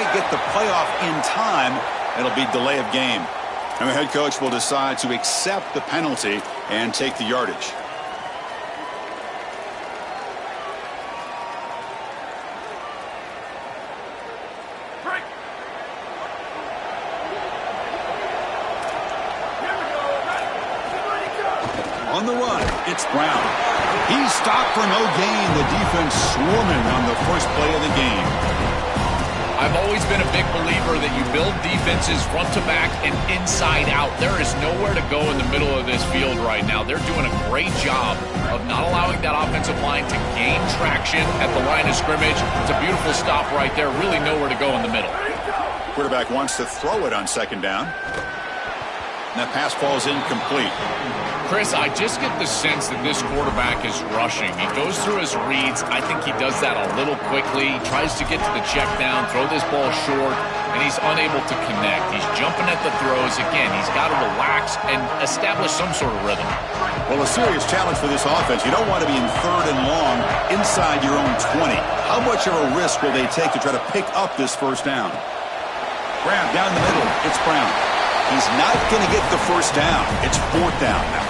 quite get the playoff in time, it'll be delay of game. And the head coach will decide to accept the penalty and take the yardage. On the run, it's Brown. He's stopped for no gain. The defense swarming on the first play of the game. I've always been a big believer that you build defenses front to back and inside out. There is nowhere to go in the middle of this field right now. They're doing a great job of not allowing that offensive line to gain traction at the line of scrimmage. It's a beautiful stop right there. Really nowhere to go in the middle. Quarterback wants to throw it on second down. And that pass falls incomplete. Chris, I just get the sense that this quarterback is rushing. He goes through his reads. I think he does that a little quickly. He tries to get to the check down, throw this ball short, and he's unable to connect. He's jumping at the throws. Again, he's got to relax and establish some sort of rhythm. Well, a serious challenge for this offense. You don't want to be in third and long inside your own 20. How much of a risk will they take to try to pick up this first down? Grab down the middle. It's Brown. He's not going to get the first down. It's fourth down now.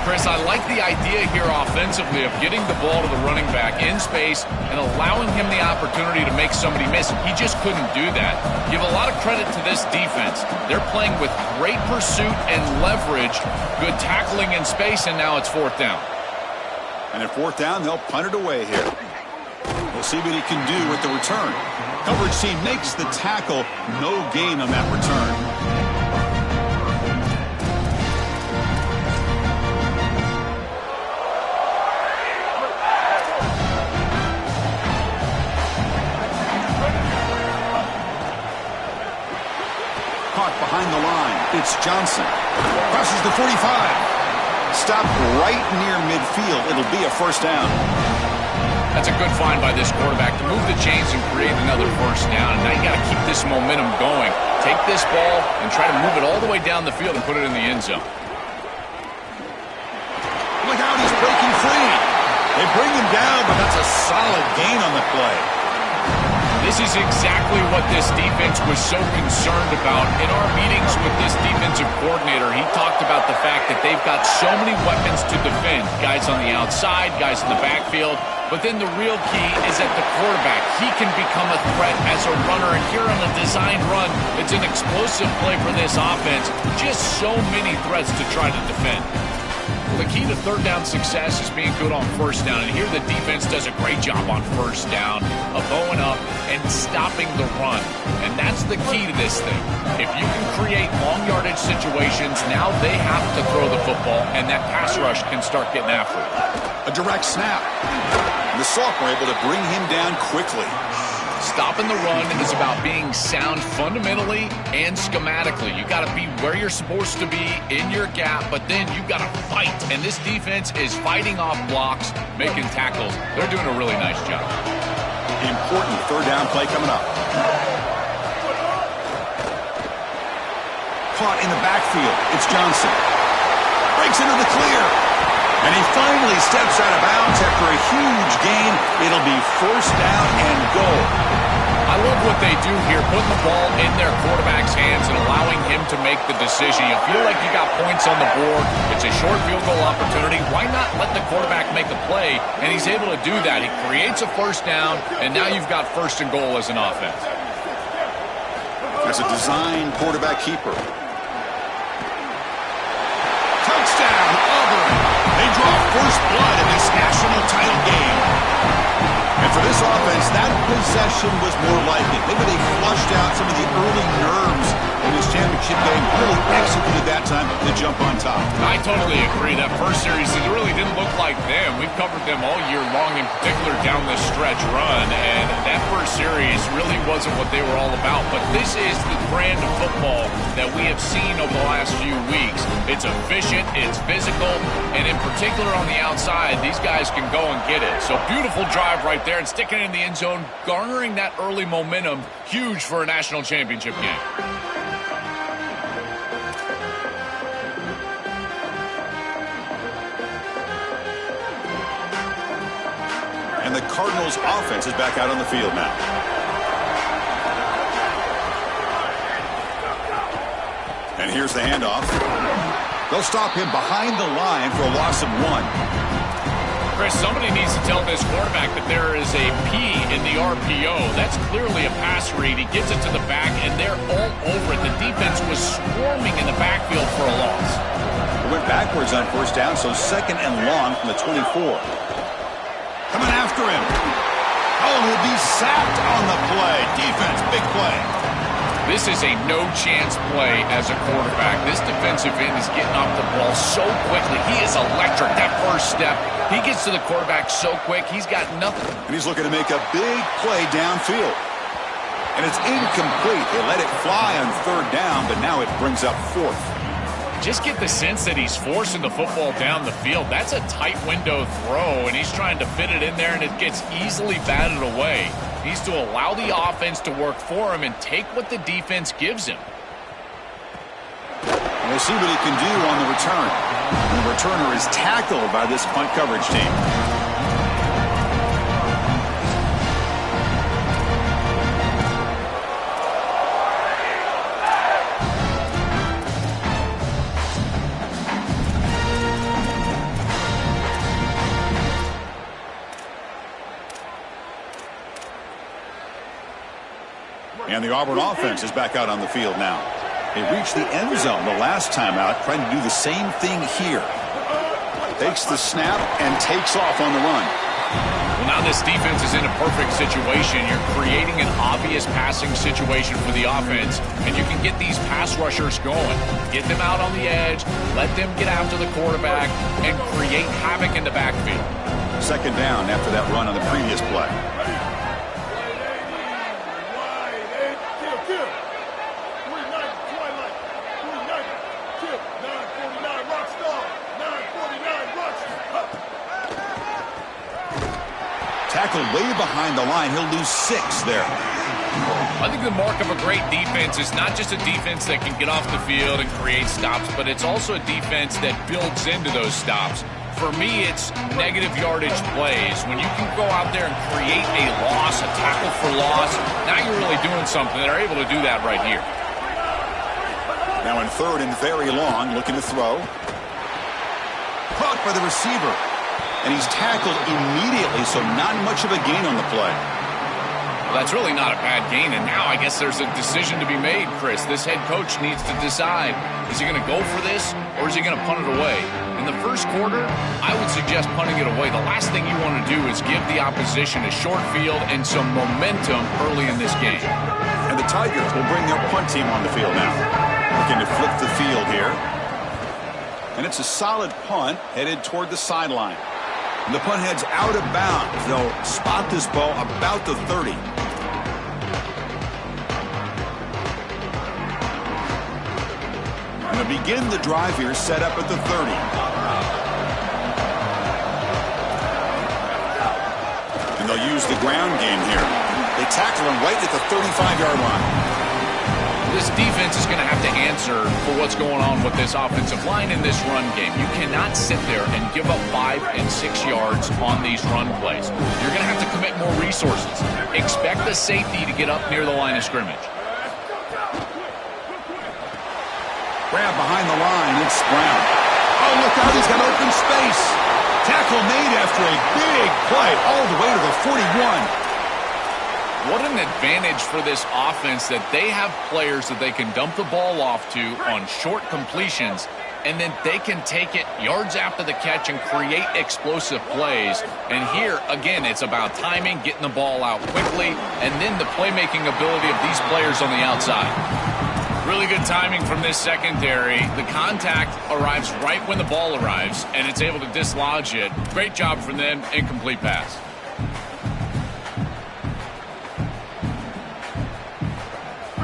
Chris, I like the idea here offensively of getting the ball to the running back in space and allowing him the opportunity to make somebody miss. He just couldn't do that. Give a lot of credit to this defense. They're playing with great pursuit and leverage, good tackling in space, and now it's fourth down. And at fourth down, they'll punt it away here. We'll see what he can do with the return. Coverage team makes the tackle. No gain on that return. Caught behind the line. It's Johnson. Crosses the 45. Stopped right near midfield. It'll be a first down. That's a good find by this quarterback to move the chains and create another first down. And now you got to keep this momentum going. Take this ball and try to move it all the way down the field and put it in the end zone. Look out, he's breaking free. They bring him down, but that's a solid gain on the play. This is exactly what this defense was so concerned about. In our meetings with this defensive coordinator, he talked about the fact that they've got so many weapons to defend. Guys on the outside, guys in the backfield. But then the real key is at the quarterback. He can become a threat as a runner. And here on the designed run, it's an explosive play for this offense. Just so many threats to try to defend. The key to third down success is being good on first down. And here the defense does a great job on first down of going up and stopping the run. And that's the key to this thing. If you can create long yardage situations, now they have to throw the football, and that pass rush can start getting after it. A direct snap. And the sophomore able to bring him down quickly. Stopping the run is about being sound fundamentally and schematically. You got to be where you're supposed to be in your gap, but then you got to fight. And this defense is fighting off blocks, making tackles. They're doing a really nice job. Important third down play coming up. Caught in the backfield. It's Johnson. Breaks into the clear. And he finally steps out of bounds after a huge gain. It'll be first down and goal. I love what they do here, putting the ball in their quarterback's hands and allowing him to make the decision. You feel like you got points on the board. It's a short field goal opportunity. Why not let the quarterback make a play? And he's able to do that. He creates a first down, and now you've got first and goal as an offense. That's a design quarterback keeper. Touchdown, Auburn. They draw first blood in this national title game. And for this offense, that possession was more like it. Maybe they flushed out some of the early nerves in this championship game. Really executed that time to jump on top. I totally agree. That first series, it really didn't look like them. We've covered them all year long, in particular down this stretch run. And that first series really wasn't what they were all about. But this is the brand of football that we have seen over the last few weeks. It's efficient, it's physical, and in particular on the outside, these guys can go and get it. So beautiful drive right there and sticking it in the end zone, garnering that early momentum, huge for a national championship game. And the Cardinals offense is back out on the field now. And here's the handoff. They'll stop him behind the line for a loss of 1. Chris, somebody needs to tell this quarterback that there is a P in the RPO. That's clearly a pass read. He gives it to the back, and they're all over it. The defense was swarming in the backfield for a loss. It went backwards on first down, so 2nd and long from the 24. Coming after him. Oh, he'll be sacked on the play. Defense, big play. This is a no-chance play as a quarterback. This defensive end is getting off the ball so quickly. He is electric. That first step, he gets to the quarterback so quick, he's got nothing. And he's looking to make a big play downfield. And it's incomplete. They let it fly on 3rd down, but now it brings up 4th. Just get the sense that he's forcing the football down the field. That's a tight window throw, and he's trying to fit it in there, and it gets easily batted away. He needs to allow the offense to work for him and take what the defense gives him. And we'll see what he can do on the return. And the returner is tackled by this punt coverage team. And the Auburn offense is back out on the field now. They reached the end zone the last time out, trying to do the same thing here. Takes the snap and takes off on the run. Well, now this defense is in a perfect situation. You're creating an obvious passing situation for the offense, and you can get these pass rushers going. Get them out on the edge, let them get after the quarterback, and create havoc in the backfield. 2nd down after that run on the previous play. Tackled way behind the line. He'll lose 6 there. I think the mark of a great defense is not just a defense that can get off the field and create stops, but it's also a defense that builds into those stops. For me, it's negative yardage plays. When you can go out there and create a loss, a tackle for loss, now you're really doing something. They're able to do that right here. Now in 3rd and very long, looking to throw. Caught by the receiver. And he's tackled immediately, so not much of a gain on the play. Well, that's really not a bad gain, and now I guess there's a decision to be made, Chris. This head coach needs to decide, is he going to go for this, or is he going to punt it away? In the first quarter, I would suggest punting it away. The last thing you want to do is give the opposition a short field and some momentum early in this game. And the Tigers will bring their punt team on the field now. Looking to flip the field here. And it's a solid punt headed toward the sideline. And the punt heads out of bounds. They'll spot this ball about the 30. And they'll begin the drive here, set up at the 30. And they'll use the ground game here. They tackle him right at the 35-yard line. This defense is going to have to answer for what's going on with this offensive line in this run game. You cannot sit there and give up 5 and 6 yards on these run plays. You're going to have to commit more resources. Expect the safety to get up near the line of scrimmage. Grab behind the line. It's Brown. Oh, look out. He's got open space. Tackle made after a big play all the way to the 41. What an advantage for this offense that they have players that they can dump the ball off to on short completions, and then they can take it yards after the catch and create explosive plays. And here, again, it's about timing, getting the ball out quickly, and then the playmaking ability of these players on the outside. Really good timing from this secondary. The contact arrives right when the ball arrives, and it's able to dislodge it. Great job from them. Incomplete pass.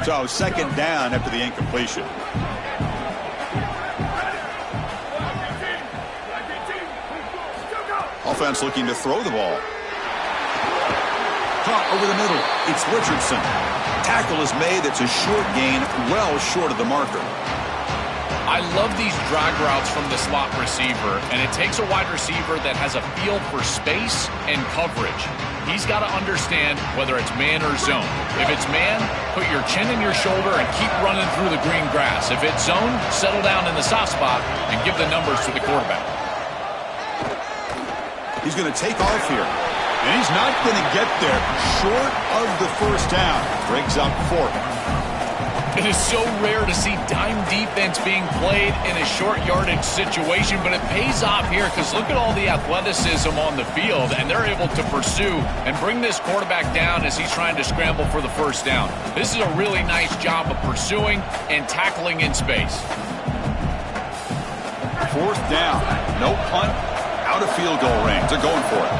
So 2nd down after the incompletion. Offense looking to throw the ball. Caught over the middle. It's Richardson. Tackle is made. It's a short gain, well short of the marker. I love these drag routes from the slot receiver, and it takes a wide receiver that has a feel for space and coverage. He's got to understand whether it's man or zone. If it's man, put your chin in your shoulder and keep running through the green grass. If it's zone, settle down in the soft spot and give the numbers to the quarterback. He's going to take off here. And he's not going to get there short of the first down. Brings up 4. It is so rare to see dime defense being played in a short yardage situation, but it pays off here because look at all the athleticism on the field, and they're able to pursue and bring this quarterback down as he's trying to scramble for the first down. This is a really nice job of pursuing and tackling in space. 4th down. No punt. Out of field goal range. They're going for it.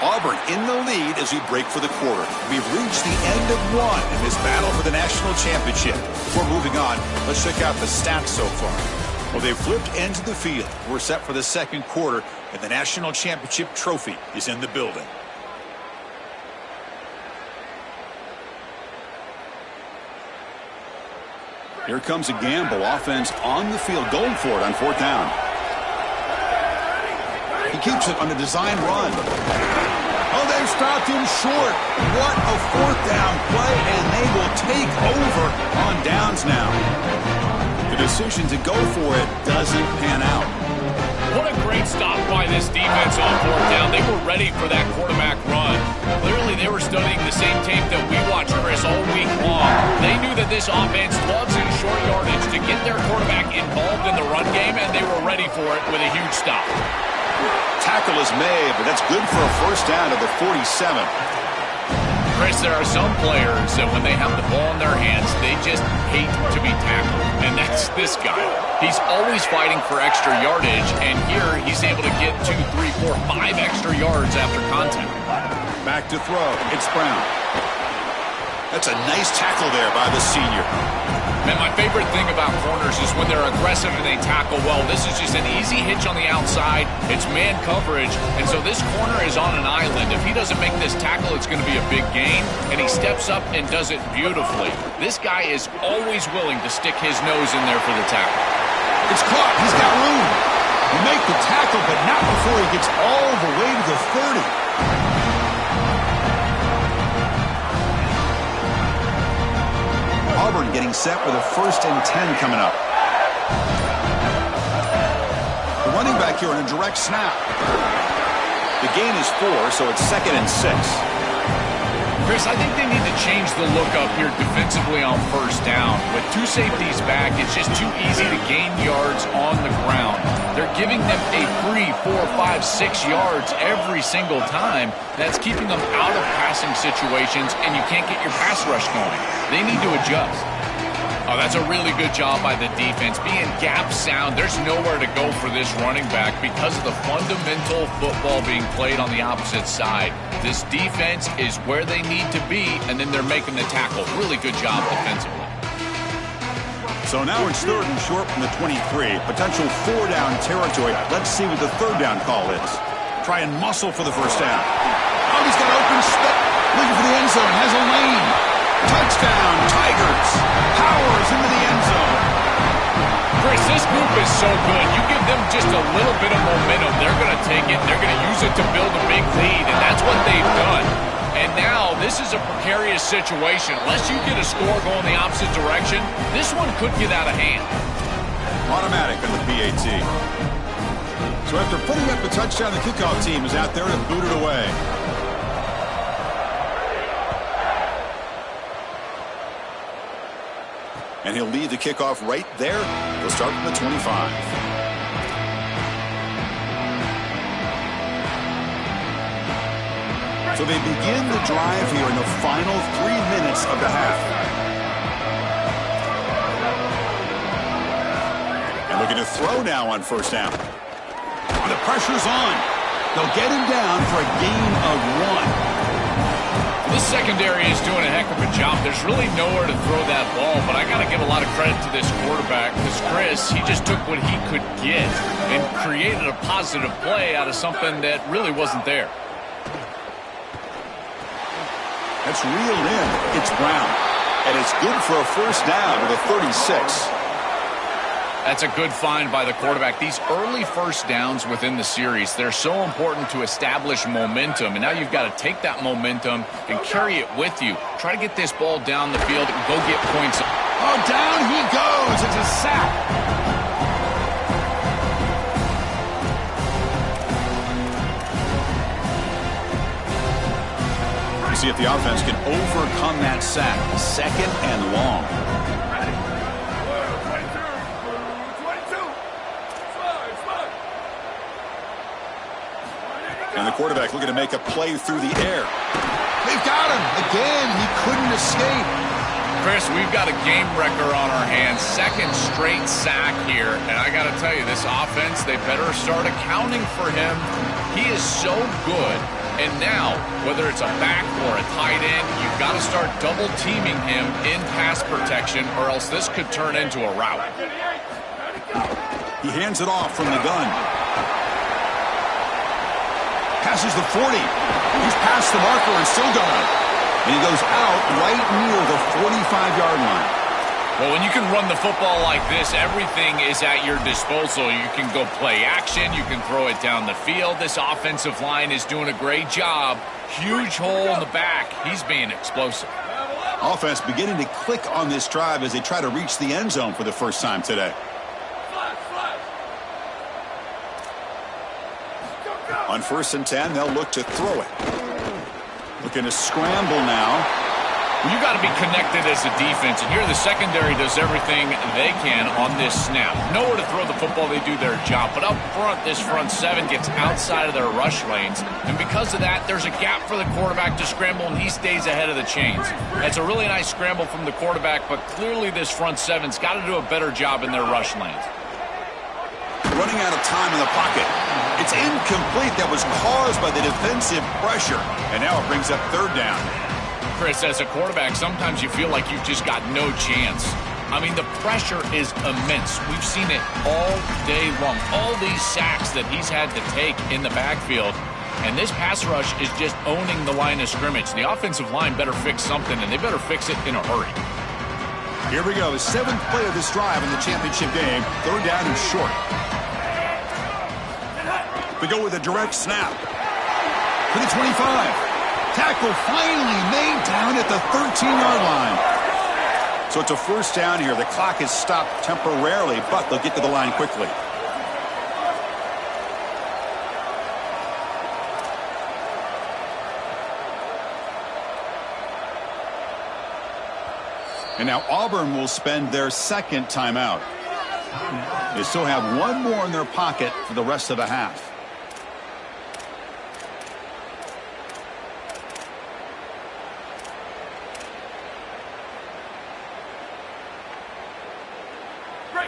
Auburn in the lead as we break for the quarter. We've reached the end of one in this battle for the national championship. Before moving on, let's check out the stats so far. Well, they've flipped into the field. We're set for the second quarter, and the national championship trophy is in the building. Here comes a gamble. Offense on the field, going for it on 4th down. He keeps it on a design run. Oh, they've stopped him short. What a 4th down play, and they will take over on downs now. The decision to go for it doesn't pan out. What a great stop by this defense on 4th down. They were ready for that quarterback run. Clearly, they were studying the same tape that we watched, Chris, all week long. They knew that this offense loves in short yardage to get their quarterback involved in the run game, and they were ready for it with a huge stop. Tackle is made, but that's good for a first down to the 47. Chris, there are some players that when they have the ball in their hands, they just hate to be tackled. And that's this guy. He's always fighting for extra yardage, and here he's able to get 2, 3, 4, 5 extra yards after contact. Back to throw. It's Brown. That's a nice tackle there by the senior. Man, my favorite thing about corners is when they're aggressive and they tackle well. This is just an easy hitch on the outside. It's man coverage, and so this corner is on an island. If he doesn't make this tackle, it's going to be a big gain, and he steps up and does it beautifully. This guy is always willing to stick his nose in there for the tackle. It's caught. He's got room. You make the tackle, but not before he gets all the way to the 30. Auburn getting set with a 1st and 10 coming up. The running back here on a direct snap. The gain is 4, so it's 2nd and 6. Chris, I think they need to change the look up here defensively on 1st down. With 2 safeties back, it's just too easy to gain yards on the ground. They're giving them a free 4, 5, 6 yards every single time. That's keeping them out of passing situations, and you can't get your pass rush going. They need to adjust. Oh, that's a really good job by the defense. Being gap sound, there's nowhere to go for this running back because of the fundamental football being played on the opposite side. This defense is where they need to be, and then they're making the tackle. Really good job defensively. So now it's 3rd and short from the 23. Potential 4-down territory. Let's see what the 3rd down call is. Try and muscle for the first down. Oh, he's got open space. Looking for the end zone. Has a lane. Touchdown, Tigers. Powers into the end zone. Chris, this group is so good. You give them just a little bit of momentum, they're going to take it, and they're going to use it to build a big lead, and that's what they've done. And now this is a precarious situation. Unless you get a score going the opposite direction, this one could get out of hand. Automatic on the PAT. So after putting up a touchdown, the kickoff team is out there to boot it away. And he'll lead the kickoff right there. He'll start from the 25. So they begin the drive here in the final 3 minutes of the half. And looking to throw now on 1st down. Oh, the pressure's on. They'll get him down for a gain of 1. This secondary is doing a heck of a job. There's really nowhere to throw that ball, but I got to give a lot of credit to this quarterback because Chris, he just took what he could get and created a positive play out of something that really wasn't there. That's reeled in. It's Brown. And it's good for a first down with a 36. That's a good find by the quarterback. These early first downs within the series, they're so important to establish momentum. And now you've got to take that momentum and carry it with you. Try to get this ball down the field and go get points. Oh, down he goes. It's a sack. See if the offense can overcome that sack. 2nd and long. And the quarterback looking to make a play through the air. They've got him. Again, he couldn't escape. Chris, we've got a game wrecker on our hands. 2nd straight sack here. And I got to tell you, this offense, they better start accounting for him. He is so good. And now, whether it's a back or a tight end, you've got to start double-teaming him in pass protection, or else this could turn into a rout. He hands it off from the gun. Passes the 40. He's past the marker and still going. And he goes out right near the 45-yard line. Well, when you can run the football like this, everything is at your disposal. You can go play action. You can throw it down the field. This offensive line is doing a great job. Huge hole in the back. He's being explosive. Offense beginning to click on this drive as they try to reach the end zone for the first time today. On 1st and 10, they'll look to throw it. Looking to scramble now. You got to be connected as a defense, and here the secondary does everything they can on this snap. Nowhere to throw the football, they do their job. But up front, this front 7 gets outside of their rush lanes, and because of that, there's a gap for the quarterback to scramble, and he stays ahead of the chains. That's a really nice scramble from the quarterback, but clearly this front 7's got to do a better job in their rush lanes. Running out of time in the pocket. It's incomplete. That was caused by the defensive pressure, and now it brings up 3rd down. Chris, as a quarterback, sometimes you feel like you've just got no chance. I mean, the pressure is immense. We've seen it all day long. All these sacks that he's had to take in the backfield. And this pass rush is just owning the line of scrimmage. The offensive line better fix something, and they better fix it in a hurry. Here we go. The 7th play of this drive in the championship game. 3rd down and short. We go with a direct snap. To the 25. Tackle finally made down at the 13-yard line. So it's a first down here. The clock is stopped temporarily, but they'll get to the line quickly. And now Auburn will spend their 2nd timeout. They still have one more in their pocket for the rest of the half.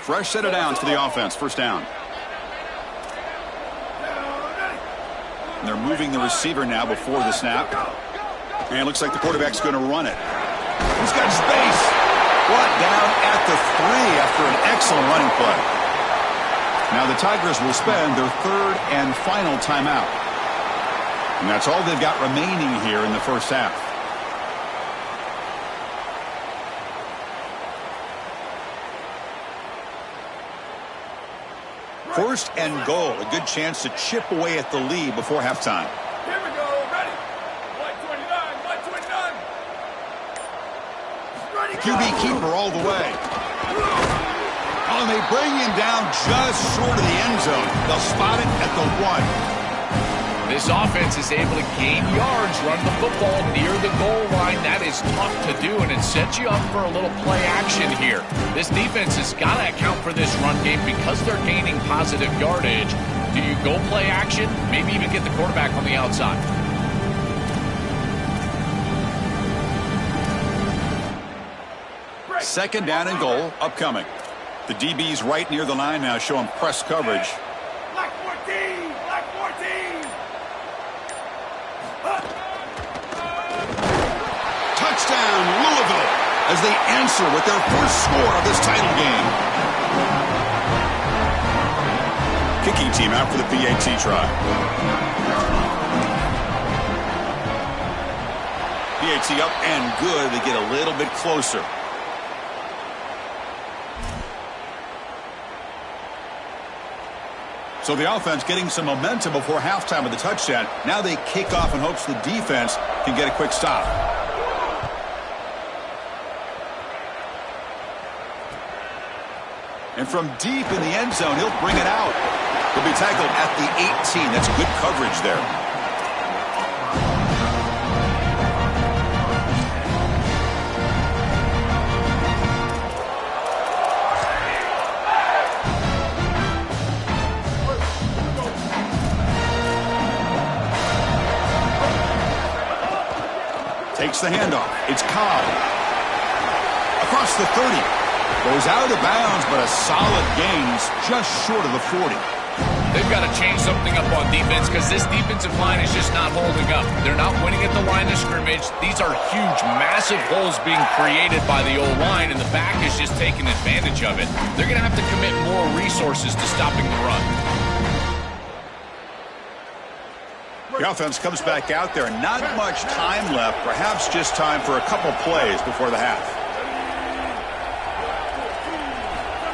Fresh set of downs for the offense. First down. And they're moving the receiver now before the snap. And it looks like the quarterback's going to run it. He's got space. Brought down at the 3 after an excellent running play. Now the Tigers will spend their 3rd and final timeout. And that's all they've got remaining here in the first half. First and goal. A good chance to chip away at the lead before halftime. Here we go. Ready. 129. Ready. QB keeper all the way. Oh, and they bring him down just short of the end zone. They'll spot it at the 1. This offense is able to gain yards, run the football near the goal line. That is tough to do, and it sets you up for a little play action here. This defense has got to account for this run game because they're gaining positive yardage. Do you go play action? Maybe even get the quarterback on the outside. Second down and goal upcoming. The DB's right near the line now, showing press coverage. Black 14. Black 14. Touchdown, Louisville, as they answer with their first score of this title game. Kicking team out for the PAT try. PAT up and good. They get a little bit closer. So the offense getting some momentum before halftime with the touchdown. Now they kick off in hopes the defense can get a quick stop. And from deep in the end zone, he'll bring it out. He'll be tackled at the 18. That's good coverage there. Takes the handoff. It's Cobb. Across the 30. Goes out of bounds, but a solid gains just short of the 40. They've got to change something up on defense because this defensive line is just not holding up. They're not winning at the line of scrimmage. These are huge, massive holes being created by the O-line, and the back is just taking advantage of it. They're going to have to commit more resources to stopping the run. The offense comes back out there. Not much time left. Perhaps just time for a couple plays before the half.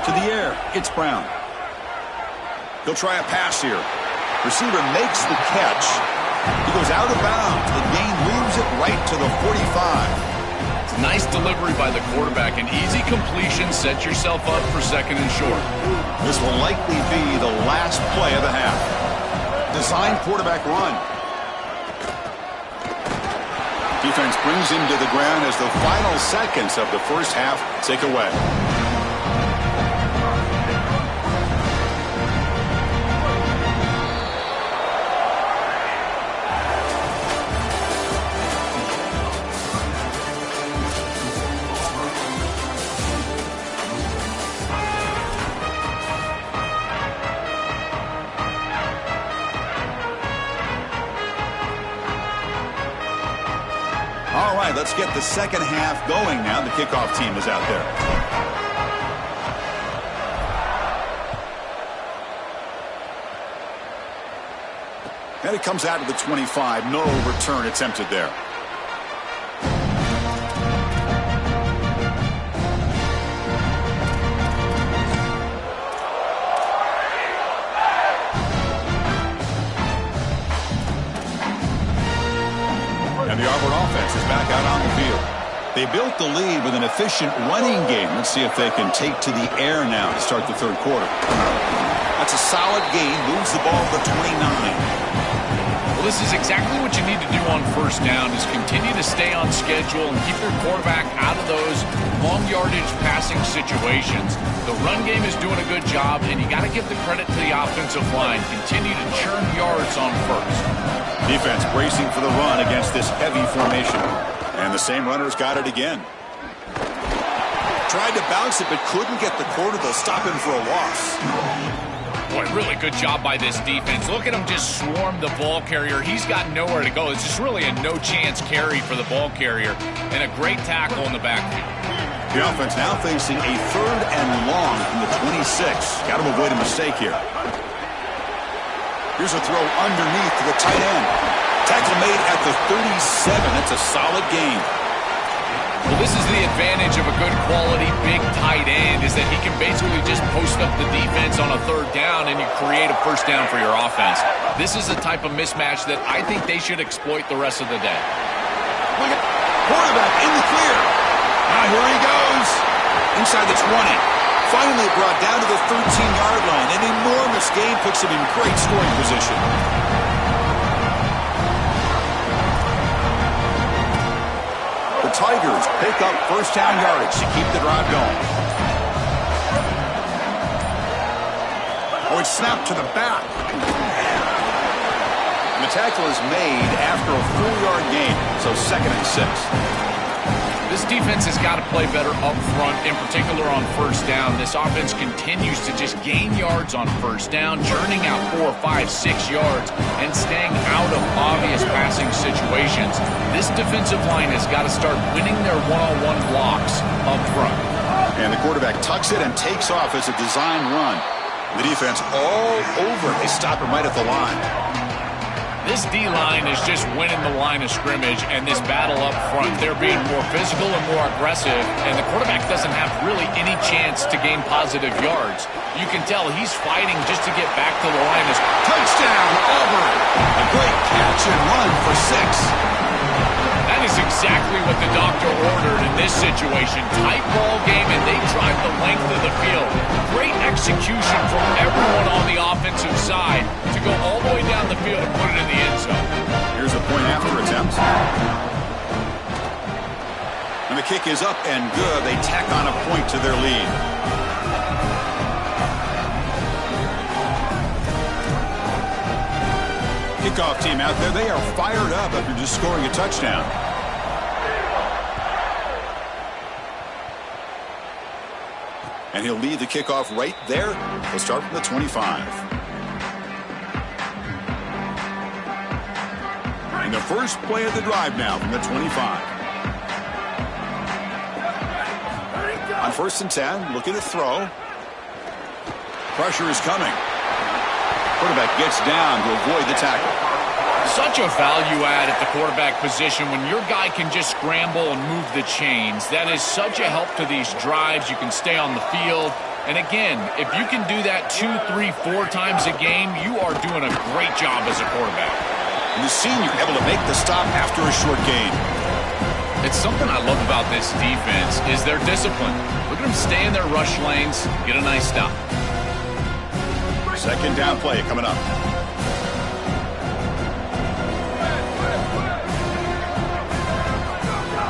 To the air. It's Brown. He'll try a pass here. Receiver makes the catch. He goes out of bounds. The gain moves it right to the 45. It's a nice delivery by the quarterback. An easy completion. Set yourself up for second and short. This will likely be the last play of the half. Design quarterback run. Defense brings him to the ground as the final seconds of the first half tick away. All right, let's get the second half going now. The kickoff team is out there. And it comes out to the 25. No return attempted there. And the Auburn offense is back out on the field. They built the lead with an efficient running game. Let's see if they can take to the air now to start the third quarter. That's a solid gain. Moves the ball to the 29. Well, this is exactly what you need to do on first down is continue to stay on schedule and keep your quarterback out of those long yardage passing situations. The run game is doing a good job, and you got to give the credit to the offensive line. Continue to churn yards on first. Defense bracing for the run against this heavy formation. And the same runner's got it again. Tried to bounce it, but couldn't get the quarter. They'll stop him for a loss. Boy, really good job by this defense. Look at him just swarm the ball carrier. He's got nowhere to go. It's just really a no-chance carry for the ball carrier. And a great tackle in the backfield. The offense now facing a third and long from the 26. Got to avoid a mistake here. Here's a throw underneath to the tight end. Tackle made at the 37. That's a solid gain. Well, this is the advantage of a good quality big tight end is that he can basically just post up the defense on a third down and you create a first down for your offense. This is a type of mismatch that I think they should exploit the rest of the day. Look at quarterback in the clear. Now here he goes. Inside the 20. Finally brought down to the 13-yard line. An enormous gain puts him in great scoring position. The Tigers pick up first down yardage to keep the drive going. Oh, it's snapped to the back. And the tackle is made after a 4-yard gain, so 2nd and 6. This defense has got to play better up front, in particular on first down. This offense continues to just gain yards on first down, churning out 4, 5, 6 yards, and staying out of obvious passing situations. This defensive line has got to start winning their one-on-one blocks up front. And the quarterback tucks it and takes off as a design run. The defense all over it. They stop him right at the line. This D-line is just winning the line of scrimmage, and this battle up front, they're being more physical and more aggressive, and the quarterback doesn't have really any chance to gain positive yards. You can tell he's fighting just to get back to the line. Touchdown, Auburn! A great catch and run for 6. That is exactly what the doctor ordered in this situation. Tight ball game, and they drive the length of the field. Great execution from everyone on the offensive side to go all the way down the field and put it in the end zone. Here's a point after attempt. And the kick is up and good. They tack on a point to their lead. Kickoff team out there, they are fired up after just scoring a touchdown. And he'll lead the kickoff right there. He'll start from the 25. And the first play of the drive now from the 25. On 1st and 10, looking to throw. Pressure is coming. Quarterback gets down to avoid the tackle. Such a value add at the quarterback position when your guy can just scramble and move the chains. That is such a help to these drives. You can stay on the field. And again, if you can do that 2, 3, 4 times a game, you are doing a great job as a quarterback. And the senior able to make the stop after a short gain. It's something I love about this defense is their discipline. Look at them stay in their rush lanes, get a nice stop. Second down play coming up.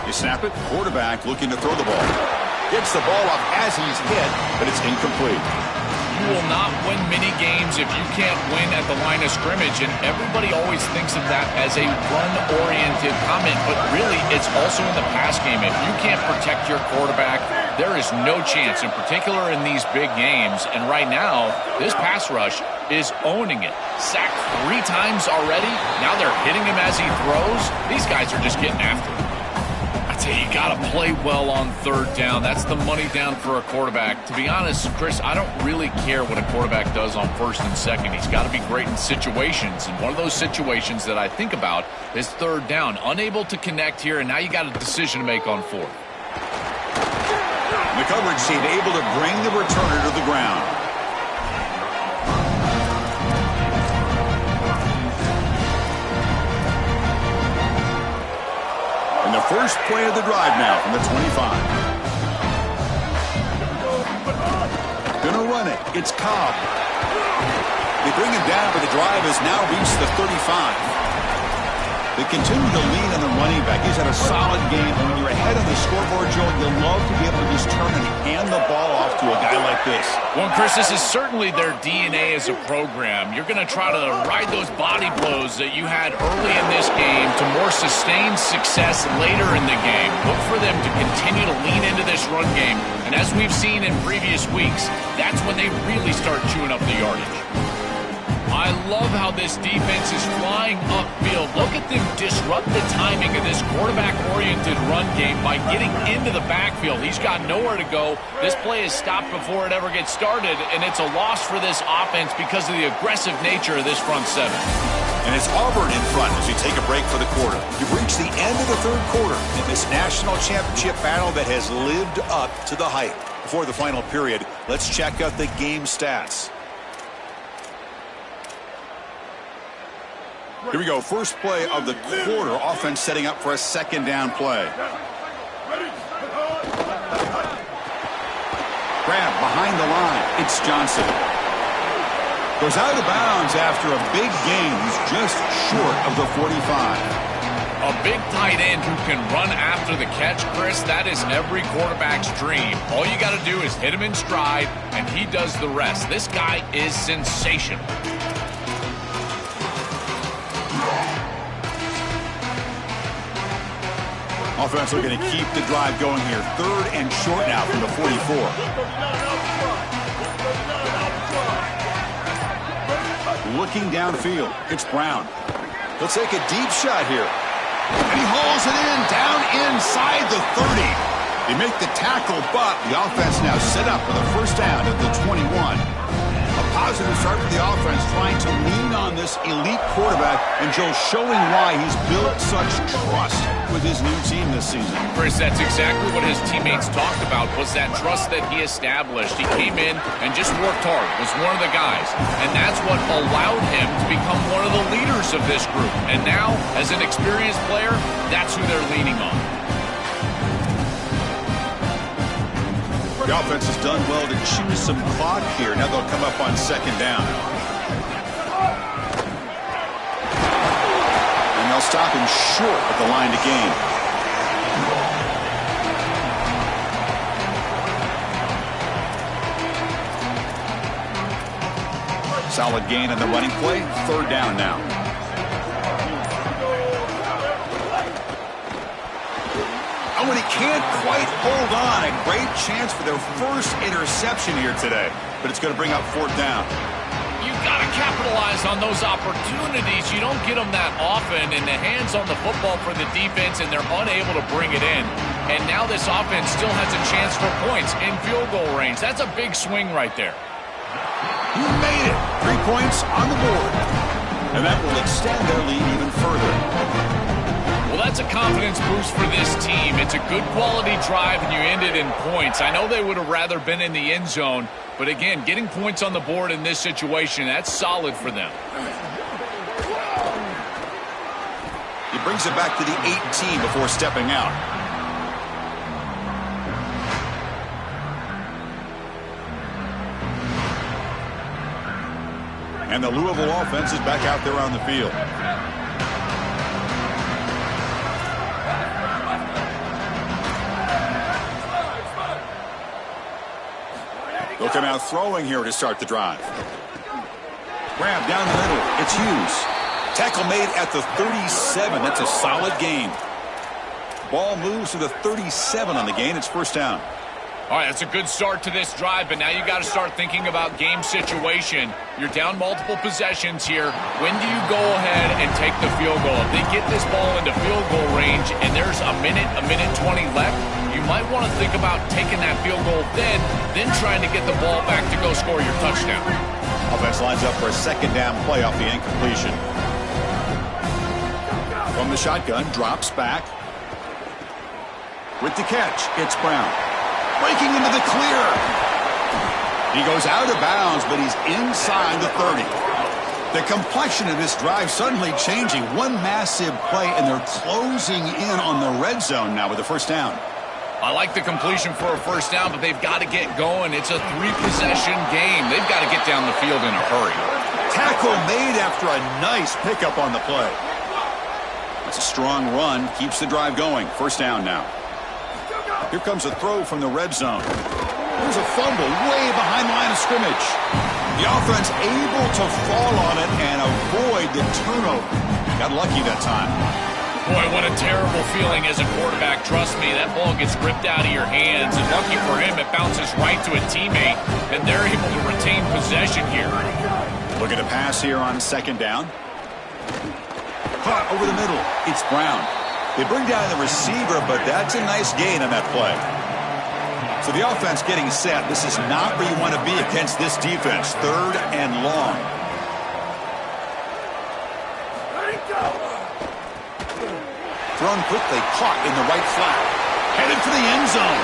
You snap it. Quarterback looking to throw the ball. Gets the ball up as he's hit, but it's incomplete. You will not win many games if you can't win at the line of scrimmage, and everybody always thinks of that as a run-oriented comment, but really it's also in the pass game. If you can't protect your quarterback, there is no chance, in particular in these big games. And right now, this pass rush is owning it. Sacked 3 times already. Now they're hitting him as he throws. These guys are just getting after him. You got to play well on 3rd down. That's the money down for a quarterback. To be honest, Chris, I don't really care what a quarterback does on 1st and 2nd. He's got to be great in situations. And one of those situations that I think about is 3rd down. Unable to connect here, and now you got a decision to make on 4th. The coverage team able to bring the returner to the ground. And the first play of the drive now from the 25. Gonna run it. It's Cobb. They bring him down, but the drive has now reached the 35. They continue to lean on the running back. He's had a solid game. And when you're ahead on the scoreboard, Joe, you'll love to be able to just turn and hand the ball off to a guy like this. Well, Chris, this is certainly their DNA as a program. You're going to try to ride those body blows that you had early in this game to more sustained success later in the game. Look for them to continue to lean into this run game. And as we've seen in previous weeks, that's when they really start chewing up the yardage. I love how this defense is flying upfield. Look at them disrupt the timing of this quarterback-oriented run game by getting into the backfield. He's got nowhere to go. This play is stopped before it ever gets started, and it's a loss for this offense because of the aggressive nature of this front 7. And it's Auburn in front as we take a break for the quarter. You've reached the end of the 3rd quarter in this national championship battle that has lived up to the hype. Before the final period, let's check out the game stats. Here we go. First play of the quarter. Offense setting up for a 2nd down play. Grab behind the line. It's Johnson. Goes out of bounds after a big gain. He's just short of the 45. A big tight end who can run after the catch, Chris, that is every quarterback's dream. All you got to do is hit him in stride, and he does the rest. This guy is sensational. Offense looking to keep the drive going here. 3rd and short now from the 44. Looking downfield. It's Brown. He'll take a deep shot here. And he hauls it in down inside the 30. They make the tackle, but the offense now set up for the 1st down at the 21. A positive start for the offense, trying to lean on this elite quarterback, and Joe showing why he's built such trust with his new team this season. Chris, that's exactly what his teammates talked about, was that trust that he established. He came in and just worked hard, was one of the guys, and that's what allowed him to become one of the leaders of this group. And now, as an experienced player, that's who they're leaning on. The offense has done well to choose some clock here. Now they'll come up on second down. And they'll stop him short at the line to gain. Solid gain on the running play. Third down now. Oh, and he can't quite hold on. A great chance for their first interception here today. But it's going to bring up fourth down. You've got to capitalize on those opportunities. You don't get them that often, and the hands on the football for the defense, and they're unable to bring it in. And now this offense still has a chance for points in field goal range. That's a big swing right there. You made it. 3 points on the board. And that will extend their lead even further. Well, that's a confidence boost for this team. It's a good quality drive, and you end it in points. I know they would have rather been in the end zone, but again, getting points on the board in this situation, that's solid for them. He brings it back to the 18 before stepping out. And the Louisville offense is back out there on the field. They'll come out throwing here to start the drive. Grab down the middle. It's Hughes. Tackle made at the 37. That's a solid gain. Ball moves to the 37 on the gain. It's first down. All right, that's a good start to this drive, but now you got to start thinking about game situation. You're down multiple possessions here. When do you go ahead and take the field goal? If they get this ball into field goal range and there's a minute 20 left, you might want to think about taking that field goal then trying to get the ball back to go score your touchdown. Offense lines up for a second down play off the incompletion. From the shotgun, drops back. With the catch, it's Brown. Breaking into the clear. He goes out of bounds, but he's inside the 30. The complexion of this drive suddenly changing. One massive play, and they're closing in on the red zone now with the first down. I like the completion for a first down, but they've got to get going. It's a 3-possession game. They've got to get down the field in a hurry. Tackle made after a nice pickup on the play. That's a strong run. Keeps the drive going. First down now. Here comes a throw from the red zone. There's a fumble way behind the line of scrimmage. The offense able to fall on it and avoid the turnover. Got lucky that time. Boy, what a terrible feeling as a quarterback. Trust me, that ball gets ripped out of your hands. And lucky for him, it bounces right to a teammate, and they're able to retain possession here. Look at a pass here on second down. Caught over the middle. It's Brown. They bring down the receiver, but that's a nice gain on that play. So the offense getting set. This is not where you want to be against this defense. Third and long. Thrown quickly, caught in the right flat. Headed for the end zone.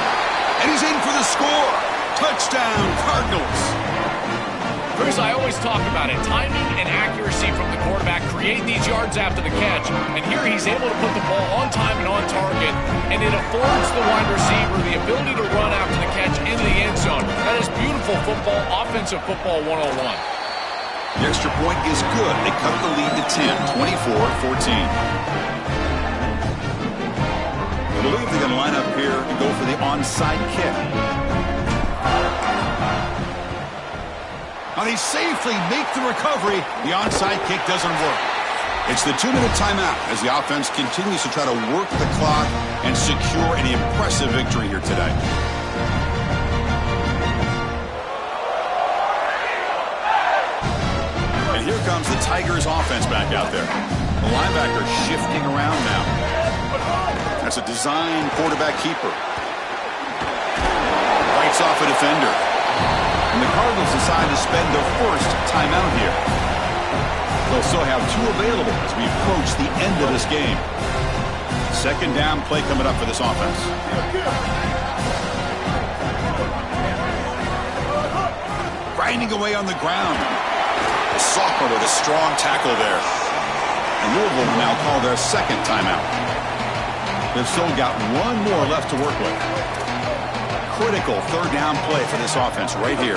And he's in for the score. Touchdown, Cardinals. Bruce, I always talk about it. Timing and accuracy from the quarterback, creating these yards after the catch. And here he's able to put the ball on time and on target. And it affords the wide receiver the ability to run after the catch into the end zone. That is beautiful football, offensive football 101. The extra point is good. They cut the lead to 10, 24-14. I believe they're going to line up here and go for the onside kick. Now they safely make the recovery. The onside kick doesn't work. It's the 2-minute timeout as the offense continues to try to work the clock and secure an impressive victory here today. And here comes the Tigers offense back out there. The linebacker shifting around now. That's a design quarterback keeper. Fights off a defender. And the Cardinals decide to spend their first timeout here. They'll still have 2 available as we approach the end of this game. Second down play coming up for this offense. Grinding away on the ground. The sophomore with a strong tackle there. And Louisville will now call their second timeout. They've still got 1 more left to work with. Critical third down play for this offense right here.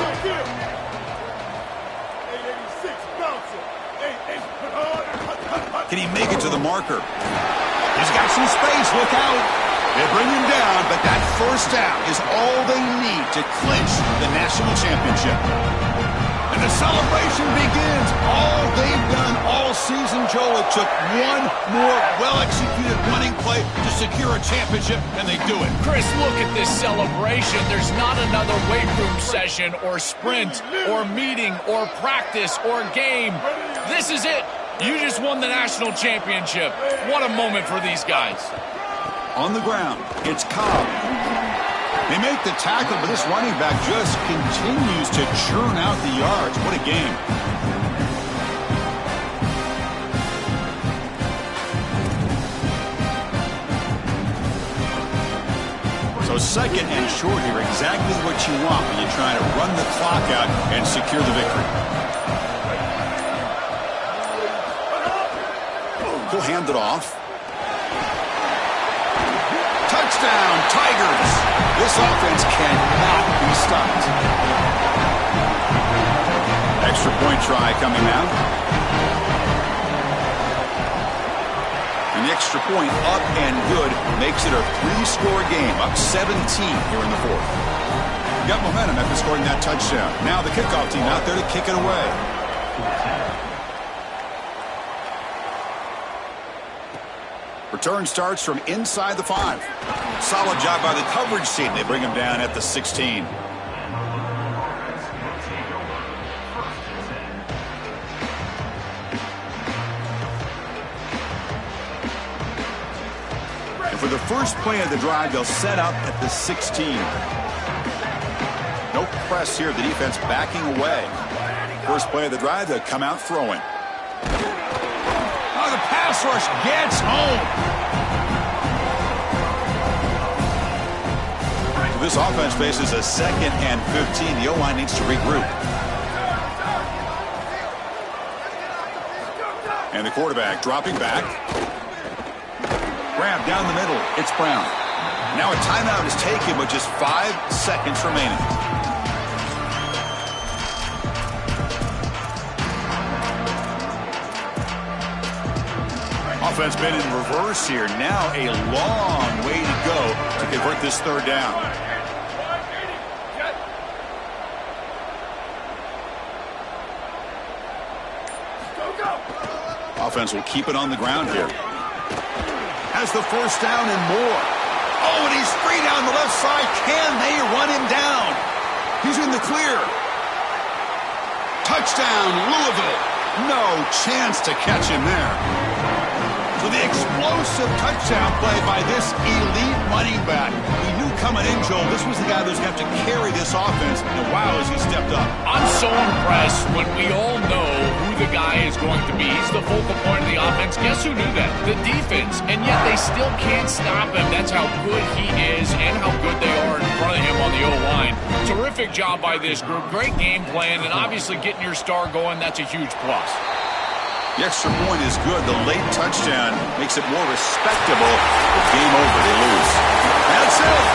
Can he make it to the marker? He's got some space. Look out. They bring him down, but that first down is all they need to clinch the national championship. And the celebration begins. All they've done all season, Joe, it took 1 more well-executed running play to secure a championship, and they do it. Chris, look at this celebration. There's not another weight room session or sprint or meeting or practice or game. This is it. You just won the national championship. What a moment for these guys. On the ground, it's Cobb. They make the tackle, but this running back just continues to churn out the yards. What a game. So second and short here, exactly what you want when you're trying to run the clock out and secure the victory. He'll hand it off. Touchdown, Tigers. This offense cannot be stopped. Extra point try coming now. An extra point up and good makes it a 3-score game, up 17 here in the 4th. Got momentum after scoring that touchdown. Now the kickoff team out there to kick it away. Return starts from inside the 5. Solid job by the coverage team. They bring him down at the 16. And for the first play of the drive, they'll set up at the 16. No press here. The defense backing away. First play of the drive, they'll come out throwing. The pass rush gets home. So this offense faces a 2nd and 15. The O-line needs to regroup. And the quarterback dropping back. Grab down the middle. It's Brown. Now a timeout is taken with just 5 seconds remaining. Offense been in reverse here. Now a long way to go to convert this third down. Offense will keep it on the ground here. Has the first down and more. Oh, and he's free down the left side. Can they run him down? He's in the clear. Touchdown, Louisville. No chance to catch him there. So the explosive touchdown play by this elite running back. We knew coming in, Joel, this was the guy who's going to have to carry this offense. And wow, as he stepped up. I'm so impressed when we all know who the guy is going to be. He's the focal point of the offense. Guess who knew that? The defense. And yet they still can't stop him. That's how good he is and how good they are in front of him on the O-line. Terrific job by this group. Great game plan, and obviously getting your star going, that's a huge plus. The extra point is good. The late touchdown makes it more respectable. The game over. They lose. That's it.